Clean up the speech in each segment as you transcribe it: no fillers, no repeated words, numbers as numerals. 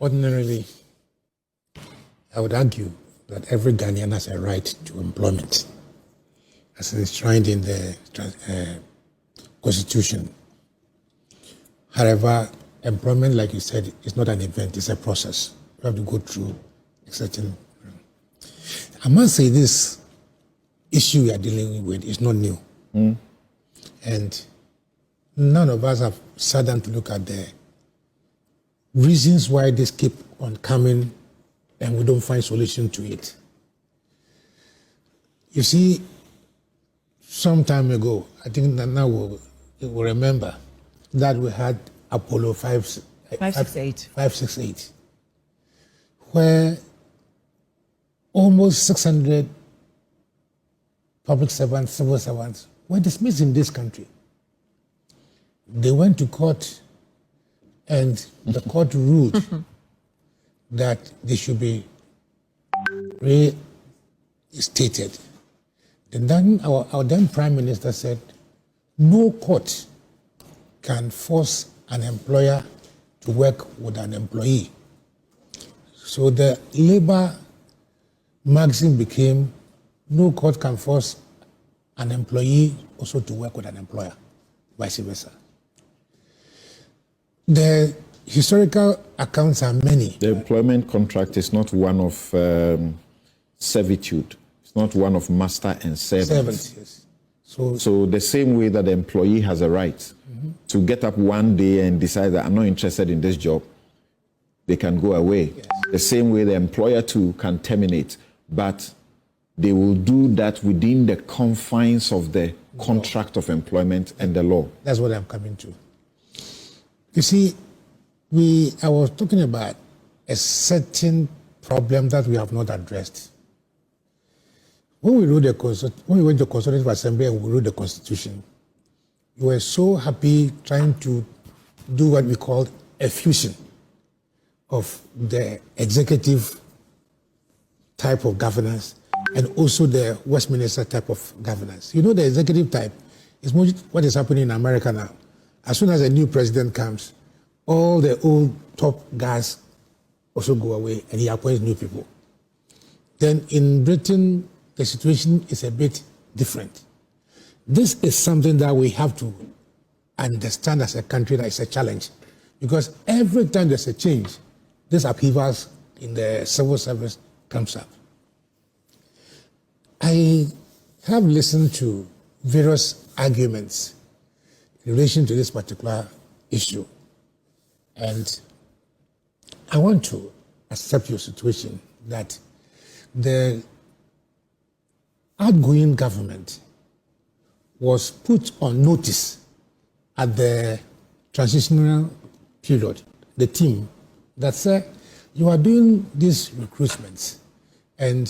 ordinarily, I would argue that every Ghanaian has a right to employment, as enshrined in the Constitution. However, employment, like you said, is not an event, it's a process. You have to go through a certain... I must say this issue we are dealing with is not new. And none of us have sat down to look at the reasons why this keep on coming and we don't find solution to it. You see, some time ago, I think that now we'll remember that we had Apollo 568, where almost 600 public servants, civil servants were dismissed in this country. They went to court and the court ruled that they should be reinstated. Then our then Prime Minister said, no court can force an employer to work with an employee. So the labor maxim became, no court can force an employee also to work with an employer, vice versa. The historical accounts are many. The employment contract is not one of servitude. It's not one of master and servant. Yes. So the same way that the employee has a right to get up one day and decide that I'm not interested in this job, they can go away. Yes. The same way the employer too can terminate, but they will do that within the confines of the contract of employment and the law. That's what I'm coming to. You see, I was talking about a certain problem that we have not addressed. When we went to the Constitutive Assembly and we wrote the Constitution, we were so happy trying to do what we called a fusion of the executive type of governance and also the Westminster type of governance. You know, the executive type is what is happening in America now. As soon as a new president comes, all the old top guys also go away and he appoints new people. Then in Britain, the situation is a bit different. This is something that we have to understand as a country that is a challenge. Because every time there's a change, this upheavals in the civil service comes up. I have listened to various arguments in relation to this particular issue. And I want to accept your situation that the outgoing government was put on notice at the transitional period, the team that said, you are doing these recruitments. And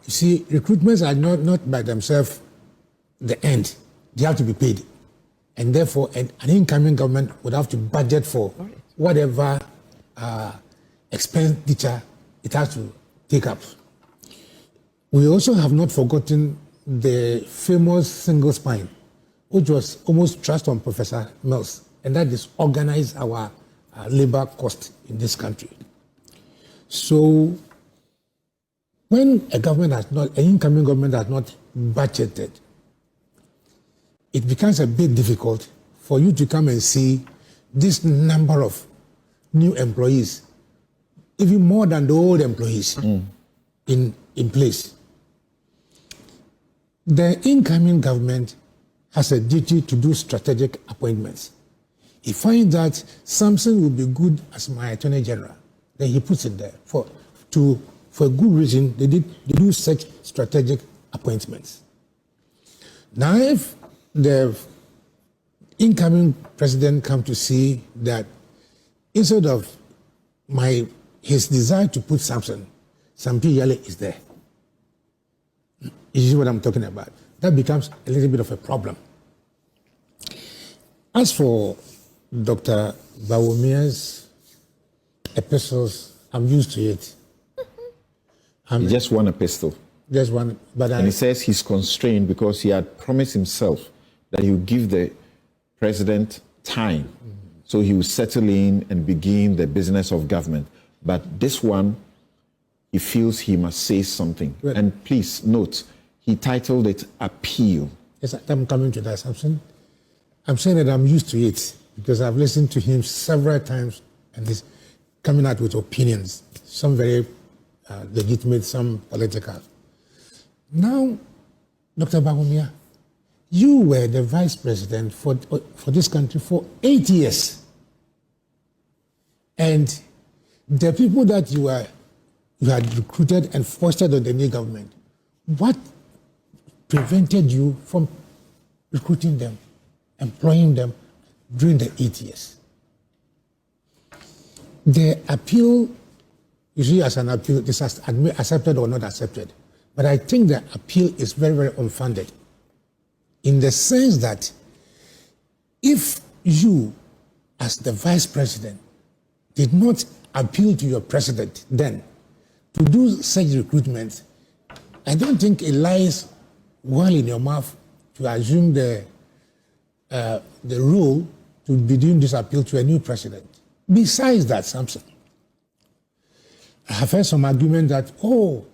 you see, recruitments are not by themselves the end. They have to be paid. And therefore, an incoming government would have to budget for whatever expenditure it has to take up. We also have not forgotten the famous single spine, which was almost thrust on Professor Mills, and that disorganized our labor cost in this country. So when an incoming government has not budgeted, it becomes a bit difficult for you to come and see this number of new employees, even more than the old employees in place. The incoming government has a duty to do strategic appointments. He finds that something will be good as my Attorney General, then he puts it there. For a good reason, they do such strategic appointments. Now, if the incoming president come to see that instead of his desire to put something, some Pee Yalley is there. You see what I'm talking about? That becomes a little bit of a problem. As for Dr. Bawumia's epistles, I'm used to it. Just one epistle. Just one. And he says he's constrained because he had promised himself that he would give the president time So he will settle in and begin the business of government. But this one, he feels he must say something. Right. And please note, he titled it Appeal. Yes, I'm coming to that, Samson. I'm saying that I'm used to it because I've listened to him several times and he's coming out with opinions, some very legitimate, some political. Now, Dr. Bawumia, you were the vice president for this country for 8 years. And the people that you had recruited and fostered on the new government, what prevented you from recruiting them, employing them during the 8 years? The appeal, you see, as an appeal, this is accepted or not accepted. But I think the appeal is very, very unfounded in the sense that if you, as the vice president, did not appeal to your president then to do such recruitment, I don't think it lies well in your mouth to assume the role to be doing this appeal to a new president. Besides that, Samson, I have heard some argument that, oh,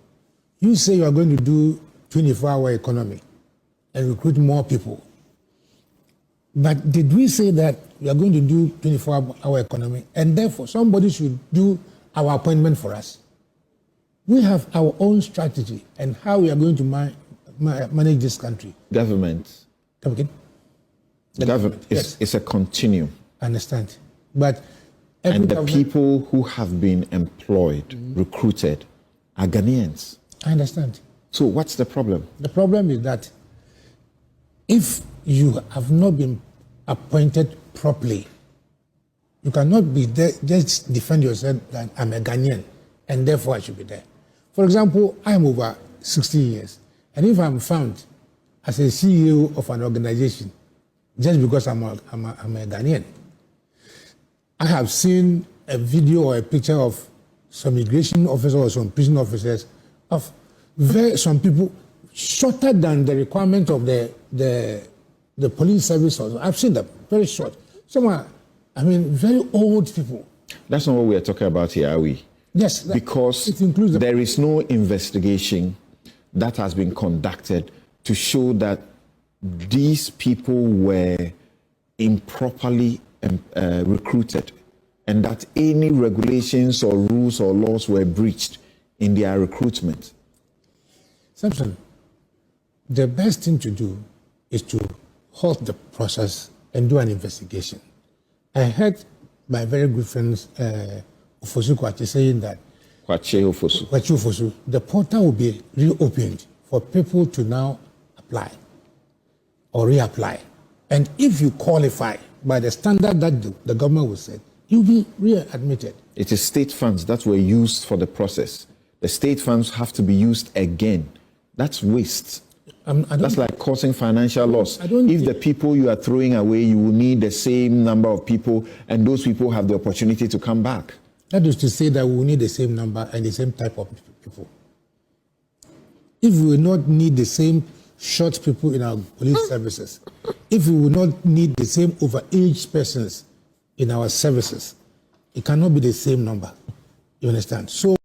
you say you are going to do 24-hour economy and recruit more people. But did we say that we are going to do 24-hour economy and therefore somebody should do our appointment for us? We have our own strategy and how we are going to manage this country. Government. Come again? Government Yes. is a continuum. I understand. But and the people who have been employed, recruited, are Ghanaians. I understand. So what's the problem? The problem is that if you have not been appointed properly, you cannot be there, just defend yourself that I'm a Ghanaian and therefore I should be there. For example, I'm over 60 years, and if I'm found as a CEO of an organization just because I'm a Ghanaian, I have seen a video or a picture of some immigration officers or some prison officers of some people shorter than the requirement of the police service. I've seen them, very short. Some are, very old people. That's not what we are talking about here, are we? Yes. Because there is no investigation that has been conducted to show that these people were improperly recruited and that any regulations or rules or laws were breached in their recruitment. Samson, the best thing to do is to halt the process and do an investigation. I heard my very good friends, Ofosu Kwache, saying that the portal will be reopened for people to now apply or reapply. And if you qualify by the standard that the government will set, you'll be readmitted. It is state funds that were used for the process. The state funds have to be used again. That's waste. That's like causing financial loss. If the people you are throwing away, you will need the same number of people, and those people have the opportunity to come back. That is to say that we will need the same number and the same type of people. If we will not need the same short people in our police services, if we will not need the same overaged persons in our services, it cannot be the same number. You understand? So